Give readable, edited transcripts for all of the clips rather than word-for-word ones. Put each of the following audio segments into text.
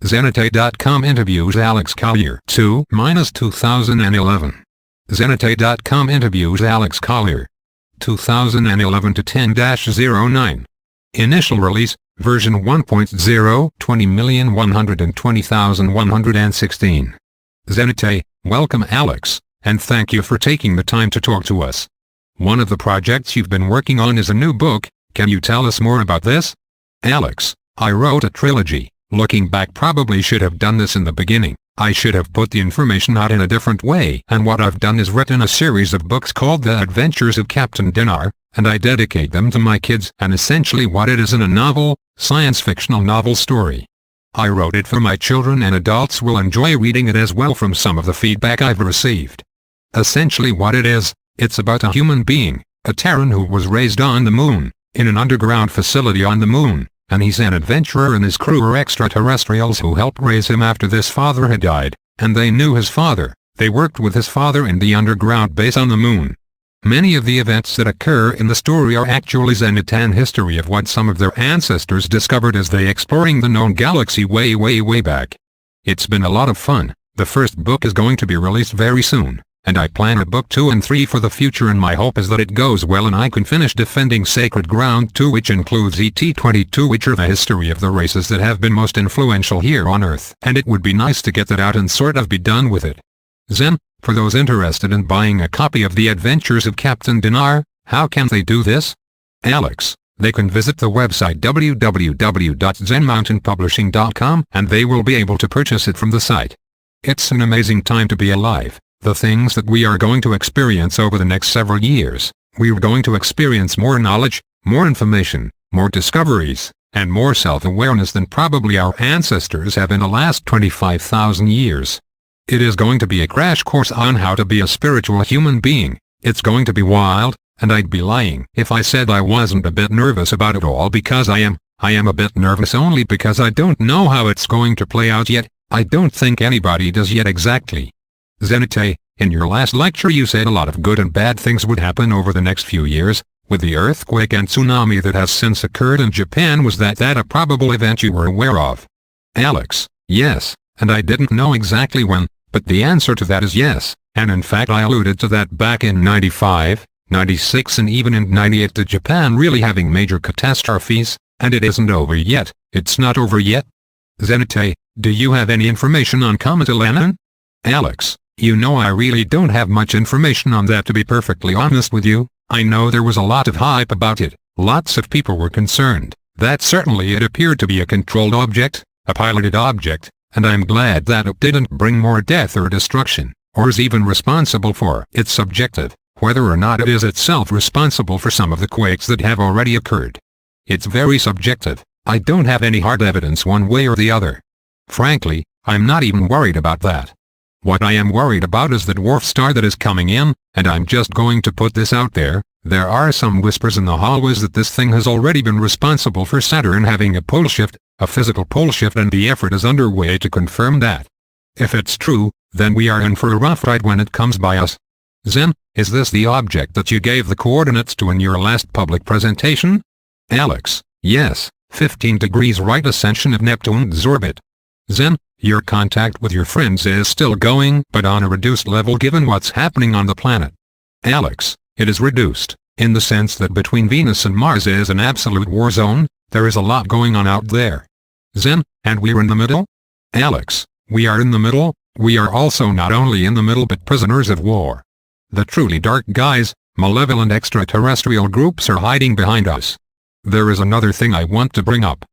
Zenite.com interviews Alex Collier 2-2011. Zenite.com interviews Alex Collier 2011 to 10-09. Initial release, version 1.0, 20,120,116. Zenite, welcome Alex, and thank you for taking the time to talk to us. One of the projects you've been working on is a new book. Can you tell us more about this? Alex, I wrote a trilogy. Looking back, probably should have done this in the beginning. I should have put the information out in a different way, and what I've done is written a series of books called The Adventures of Captain Dinar, and I dedicate them to my kids, and essentially what it is in a novel, science-fictional novel story. I wrote it for my children, and adults will enjoy reading it as well from some of the feedback I've received. Essentially what it is, it's about a human being, a Terran who was raised on the moon, in an underground facility on the moon. And he's an adventurer, and his crew are extraterrestrials who helped raise him after this father had died, and they knew his father. They worked with his father in the underground base on the moon. Many of the events that occur in the story are actually Zenitan history of what some of their ancestors discovered as they exploring the known galaxy way back. It's been a lot of fun. The first book is going to be released very soon, and I plan a book 2 and 3 for the future, and my hope is that it goes well and I can finish Defending Sacred Ground 2, which includes AC42, which are the history of the races that have been most influential here on Earth, and it would be nice to get that out and sort of be done with it. Zen, for those interested in buying a copy of The Adventures of Captain Dinar, how can they do this? Alex, they can visit the website www.zenmountainpublishing.com and they will be able to purchase it from the site. It's an amazing time to be alive. The things that we are going to experience over the next several years, we are going to experience more knowledge, more information, more discoveries, and more self-awareness than probably our ancestors have in the last 25,000 years. It is going to be a crash course on how to be a spiritual human being. It's going to be wild, and I'd be lying if I said I wasn't a bit nervous about it all, because I am a bit nervous only because I don't know how it's going to play out yet. I don't think anybody does yet exactly. Zenite, in your last lecture you said a lot of good and bad things would happen over the next few years, with the earthquake and tsunami that has since occurred in Japan. Was that a probable event you were aware of? Alex, yes, and I didn't know exactly when, but the answer to that is yes, and in fact I alluded to that back in 95, 96 and even in 98 to Japan really having major catastrophes, and it isn't over yet. It's not over yet. Zenite, do you have any information on Comet Eleven? Alex, you know I really don't have much information on that, to be perfectly honest with you. I know there was a lot of hype about it, lots of people were concerned, that certainly it appeared to be a controlled object, a piloted object, and I'm glad that it didn't bring more death or destruction, or is even responsible for. It's subjective, whether or not it is itself responsible for some of the quakes that have already occurred. It's very subjective. I don't have any hard evidence one way or the other. Frankly, I'm not even worried about that. What I am worried about is the dwarf star that is coming in, and I'm just going to put this out there. There are some whispers in the hallways that this thing has already been responsible for Saturn having a pole shift, a physical pole shift, and the effort is underway to confirm that. If it's true, then we are in for a rough ride when it comes by us. Zen, is this the object that you gave the coordinates to in your last public presentation? Alex, yes, 15 degrees right ascension of Neptune's orbit. Zen, your contact with your friends is still going, but on a reduced level given what's happening on the planet. Alex, it is reduced, in the sense that between Venus and Mars is an absolute war zone. There is a lot going on out there. Zen, and we're in the middle? Alex, we are in the middle. We are also not only in the middle but prisoners of war. The truly dark guys, malevolent extraterrestrial groups are hiding behind us. There is another thing I want to bring up.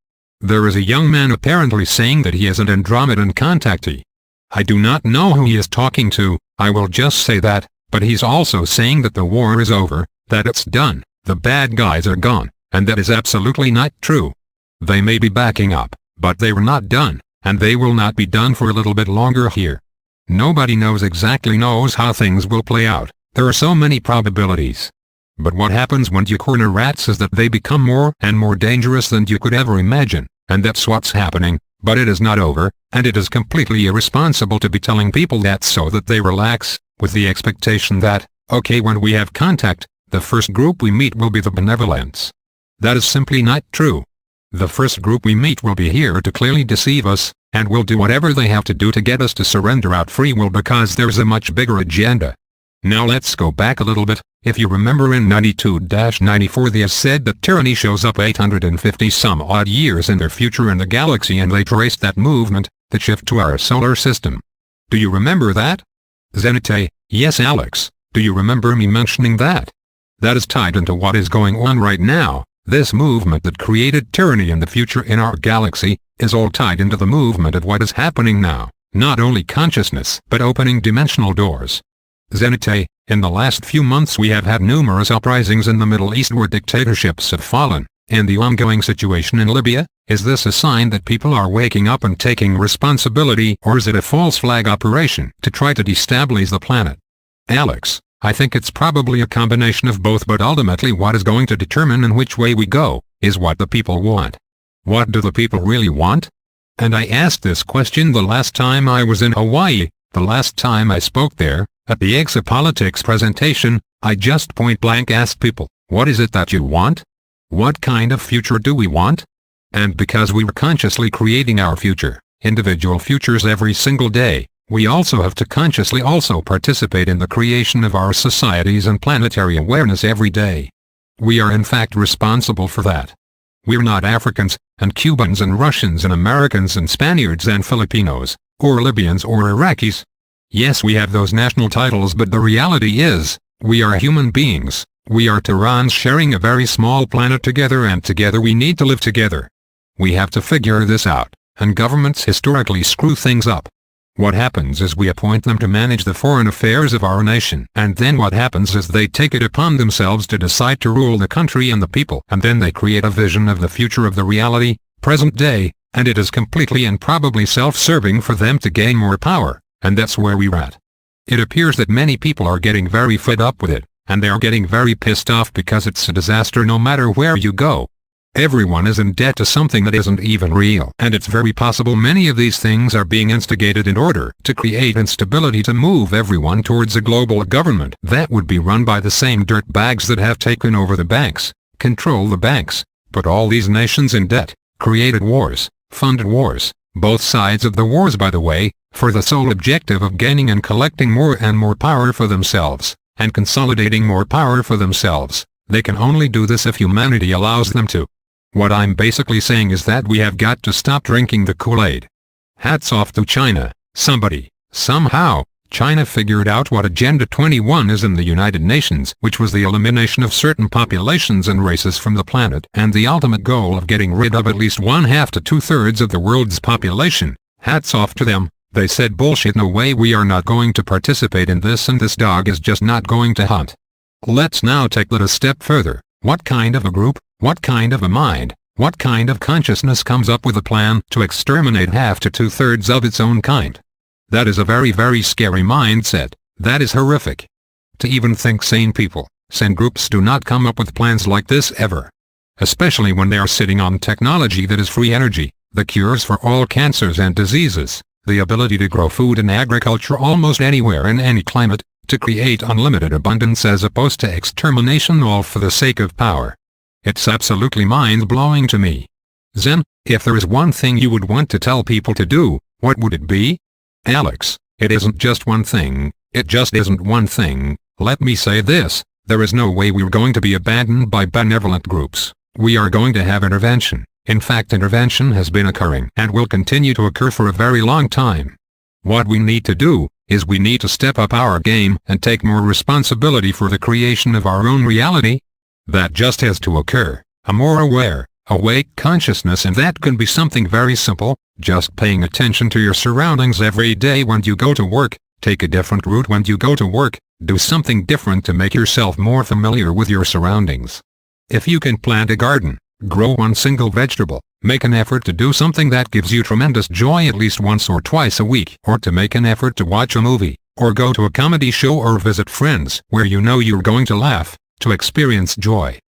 There is a young man apparently saying that he is an Andromedan contactee. I do not know who he is talking to, I will just say that, but he's also saying that the war is over, that it's done, the bad guys are gone, and that is absolutely not true. They may be backing up, but they were not done, and they will not be done for a little bit longer here. Nobody exactly knows how things will play out. There are so many probabilities. But what happens when you corner rats is that they become more and more dangerous than you could ever imagine, and that's what's happening. But it is not over, and it is completely irresponsible to be telling people that so that they relax, with the expectation that, okay, when we have contact, the first group we meet will be the benevolents. That is simply not true. The first group we meet will be here to clearly deceive us, and will do whatever they have to do to get us to surrender out free will because there's a much bigger agenda. Now let's go back a little bit. If you remember in 92-94 they said that tyranny shows up 850 some odd years in their future in the galaxy, and they traced that movement, the shift to our solar system. Do you remember that? Zenite, yes Alex, do you remember me mentioning that? That is tied into what is going on right now. This movement that created tyranny in the future in our galaxy is all tied into the movement of what is happening now, not only consciousness but opening dimensional doors. Zenite, in the last few months we have had numerous uprisings in the Middle East where dictatorships have fallen, and the ongoing situation in Libya. Is this a sign that people are waking up and taking responsibility, or is it a false flag operation to try to destabilize the planet? Alex, I think it's probably a combination of both, but ultimately what is going to determine in which way we go is what the people want. What do the people really want? And I asked this question the last time I was in Hawaii, the last time I spoke there. At the AC42 presentation, I just point blank asked people, what is it that you want? What kind of future do we want? And because we are consciously creating our future, individual futures every single day, we also have to consciously also participate in the creation of our societies and planetary awareness every day. We are in fact responsible for that. We're not Africans, and Cubans and Russians and Americans and Spaniards and Filipinos, or Libyans or Iraqis. Yes, we have those national titles, but the reality is, we are human beings. We are Terrans sharing a very small planet together, and together we need to live together. We have to figure this out, and governments historically screw things up. What happens is we appoint them to manage the foreign affairs of our nation, and then what happens is they take it upon themselves to decide to rule the country and the people, and then they create a vision of the future of the reality, present day, and it is completely and probably self-serving for them to gain more power. And that's where we're at. It appears that many people are getting very fed up with it, and they are getting very pissed off because it's a disaster no matter where you go. Everyone is in debt to something that isn't even real, and it's very possible many of these things are being instigated in order to create instability to move everyone towards a global government that would be run by the same dirtbags that have taken over the banks, control the banks, put all these nations in debt, created wars, funded wars, both sides of the wars by the way, for the sole objective of gaining and collecting more and more power for themselves, and consolidating more power for themselves. They can only do this if humanity allows them to. What I'm basically saying is that we have got to stop drinking the Kool-Aid. Hats off to China. Somebody, somehow, China figured out what Agenda 21 is in the United Nations, which was the elimination of certain populations and races from the planet, and the ultimate goal of getting rid of at least 1/2 to 2/3 of the world's population. Hats off to them. They said bullshit, no way, we are not going to participate in this, and this dog is just not going to hunt. Let's now take that a step further. What kind of a group, what kind of a mind, what kind of consciousness comes up with a plan to exterminate 1/2 to 2/3 of its own kind? That is a very, very scary mindset. That is horrific. To even think sane people, sane groups do not come up with plans like this ever. Especially when they are sitting on technology that is free energy, the cures for all cancers and diseases, the ability to grow food and agriculture almost anywhere in any climate, to create unlimited abundance as opposed to extermination, all for the sake of power. It's absolutely mind-blowing to me. Zen, if there is one thing you would want to tell people to do, what would it be? Alex, it isn't just one thing, it just isn't one thing. Let me say this, there is no way we're going to be abandoned by benevolent groups. We are going to have intervention. In fact, intervention has been occurring and will continue to occur for a very long time. What we need to do is we need to step up our game and take more responsibility for the creation of our own reality. That just has to occur, a more aware, awake consciousness, and that can be something very simple, just paying attention to your surroundings every day when you go to work, take a different route when you go to work, do something different to make yourself more familiar with your surroundings. If you can plant a garden, grow one single vegetable, make an effort to do something that gives you tremendous joy at least once or twice a week, or to make an effort to watch a movie, or go to a comedy show, or visit friends where you know you're going to laugh, to experience joy.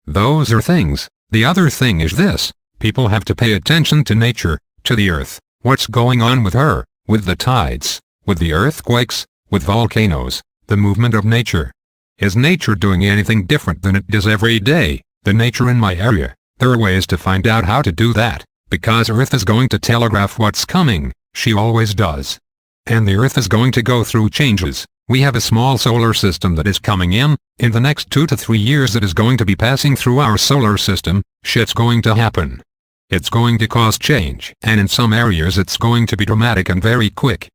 Those are things. The other thing is this, people have to pay attention to nature, to the earth, what's going on with her, with the tides, with the earthquakes, with volcanoes, the movement of nature. Is nature doing anything different than it does every day? The nature in my area. There are ways to find out how to do that. Because Earth is going to telegraph what's coming, she always does. And the Earth is going to go through changes. We have a small solar system that is coming in the next 2 to 3 years that is going to be passing through our solar system. Shit's going to happen. It's going to cause change, and in some areas it's going to be dramatic and very quick.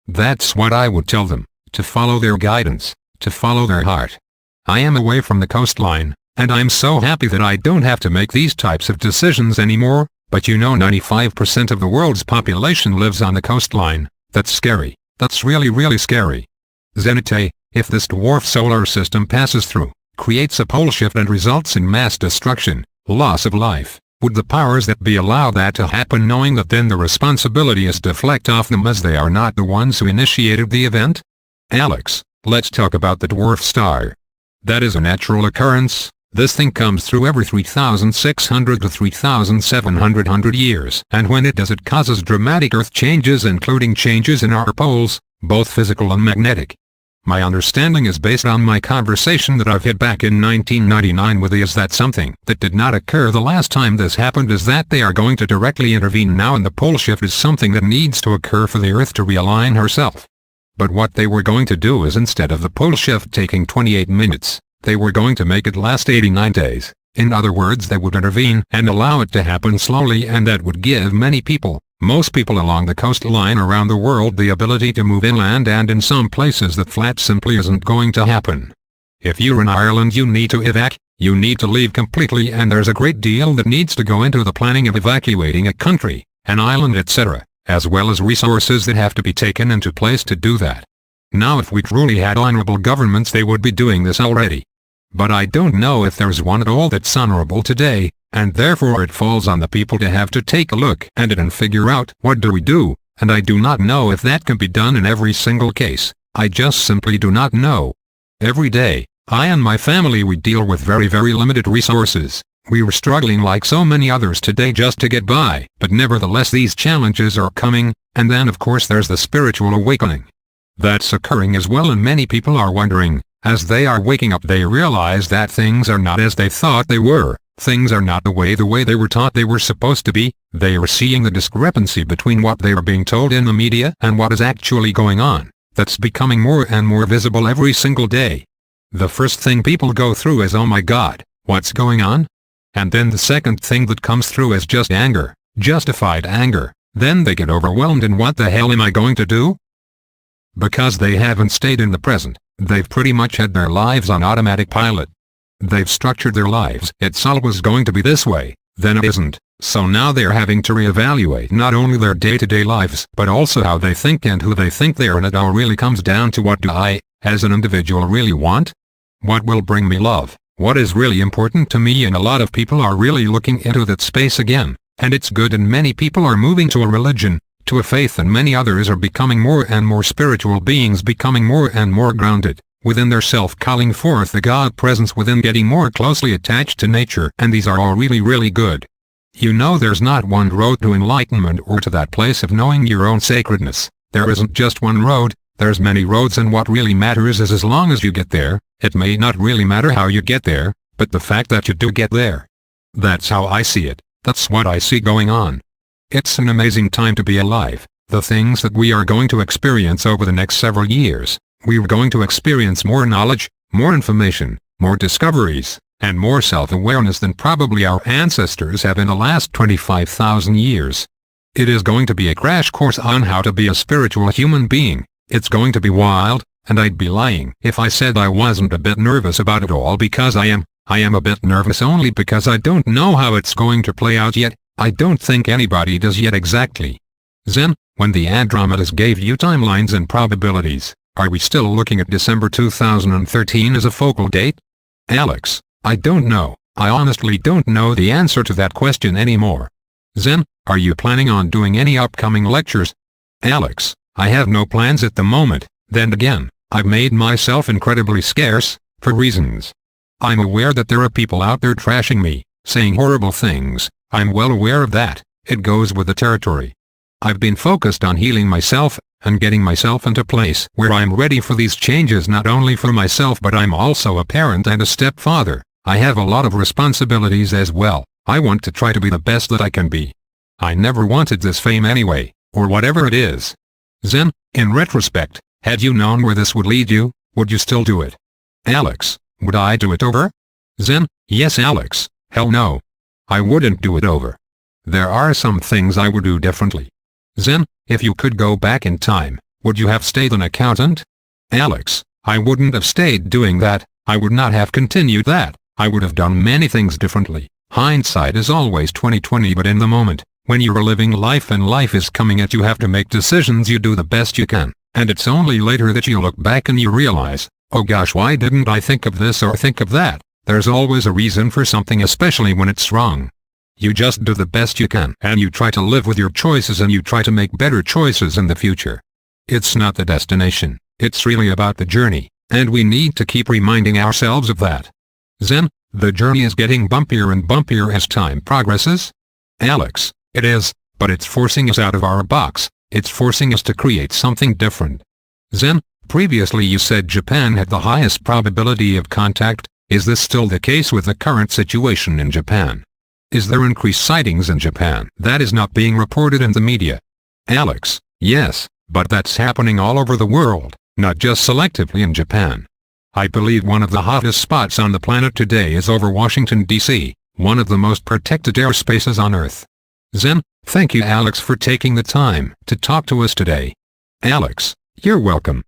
That's what I would tell them, to follow their guidance, to follow their heart. I am away from the coastline, and I'm so happy that I don't have to make these types of decisions anymore, but you know 95% of the world's population lives on the coastline. That's scary. That's really scary. Zenite, if this dwarf solar system passes through, creates a pole shift and results in mass destruction, loss of life, would the powers that be allow that to happen, knowing that then the responsibility is deflect off them as they are not the ones who initiated the event? Alex, let's talk about the dwarf star. That is a natural occurrence. This thing comes through every 3,600 to 3,700 years, and when it does, it causes dramatic Earth changes, including changes in our poles, both physical and magnetic. My understanding is based on my conversation that I've had back in 1999 with is that something that did not occur the last time this happened is that they are going to directly intervene now, and the pole shift is something that needs to occur for the Earth to realign herself. But what they were going to do is, instead of the pole shift taking 28 minutes, they were going to make it last 89 days. In other words, they would intervene and allow it to happen slowly, and that would give many people, most people along the coastline around the world, the ability to move inland, and in some places that flat simply isn't going to happen. If you're in Ireland, you need to evac, you need to leave completely, and there's a great deal that needs to go into the planning of evacuating a country, an island, etc., as well as resources that have to be taken into place to do that. Now, if we truly had honorable governments, they would be doing this already. But I don't know if there's one at all that's honorable today, and therefore it falls on the people to have to take a look at it and figure out what do we do, and I do not know if that can be done in every single case. I just simply do not know. Every day, I and my family, we deal with very limited resources. We were struggling like so many others today just to get by, but nevertheless these challenges are coming, and then of course there's the spiritual awakening. That's occurring as well, and many people are wondering, as they are waking up, they realize that things are not as they thought they were, things are not the way they were taught they were supposed to be. They are seeing the discrepancy between what they are being told in the media and what is actually going on. That's becoming more and more visible every single day. The first thing people go through is, oh my God, what's going on? And then the second thing that comes through is just anger, justified anger. Then they get overwhelmed, and what the hell am I going to do? Because they haven't stayed in the present. They've pretty much had their lives on automatic pilot. They've structured their lives. It's always going to be this way, then it isn't. So now they're having to reevaluate not only their day-to-day lives, but also how they think and who they think they are, and it all really comes down to, what do I, as an individual, really want? What will bring me love? What is really important to me? And a lot of people are really looking into that space again, and it's good, and many people are moving to a religion, to a faith, and many others are becoming more and more spiritual beings, becoming more and more grounded within their self, calling forth the God presence within, getting more closely attached to nature, and these are all really good. You know, there's not one road to enlightenment or to that place of knowing your own sacredness. There isn't just one road, there's many roads, and what really matters is, as long as you get there, it may not really matter how you get there, but the fact that you do get there. That's how I see it. That's what I see going on. It's an amazing time to be alive. The things that we are going to experience over the next several years, we are going to experience more knowledge, more information, more discoveries, and more self-awareness than probably our ancestors have in the last 25,000 years. It is going to be a crash course on how to be a spiritual human being. It's going to be wild, and I'd be lying if I said I wasn't a bit nervous about it all, because I am. I am a bit nervous only because I don't know how it's going to play out yet. I don't think anybody does yet exactly. Zen, when the Andromedas gave you timelines and probabilities, are we still looking at December 2013 as a focal date? Alex, I don't know. I honestly don't know the answer to that question anymore. Zen, are you planning on doing any upcoming lectures? Alex, I have no plans at the moment. Then again, I've made myself incredibly scarce, for reasons. I'm aware that there are people out there trashing me, saying horrible things. I'm well aware of that. It goes with the territory. I've been focused on healing myself, and getting myself into place where I'm ready for these changes, not only for myself, but I'm also a parent and a stepfather. I have a lot of responsibilities as well. I want to try to be the best that I can be. I never wanted this fame anyway, or whatever it is. Zen, in retrospect, had you known where this would lead you, would you still do it? Alex, would I do it over? Zen, yes Alex, hell no. I wouldn't do it over. There are some things I would do differently. Zen, if you could go back in time, would you have stayed an accountant? Alex, I wouldn't have stayed doing that, I would not have continued that, I would have done many things differently. Hindsight is always 20/20, but in the moment, when you're living life and life is coming at you, have to make decisions, you do the best you can, and it's only later that you look back and you realize, oh gosh, why didn't I think of this or think of that? There's always a reason for something, especially when it's wrong. You just do the best you can and you try to live with your choices and you try to make better choices in the future. It's not the destination, it's really about the journey, and we need to keep reminding ourselves of that. Zen, the journey is getting bumpier and bumpier as time progresses? Alex, it is, but it's forcing us out of our box, it's forcing us to create something different. Zen, previously you said Japan had the highest probability of contact, is this still the case with the current situation in Japan? Is there increased sightings in Japan that is not being reported in the media? Alex, yes, but that's happening all over the world, not just selectively in Japan. I believe one of the hottest spots on the planet today is over Washington, D.C., one of the most protected airspaces on Earth. Zen, thank you Alex for taking the time to talk to us today. Alex, you're welcome.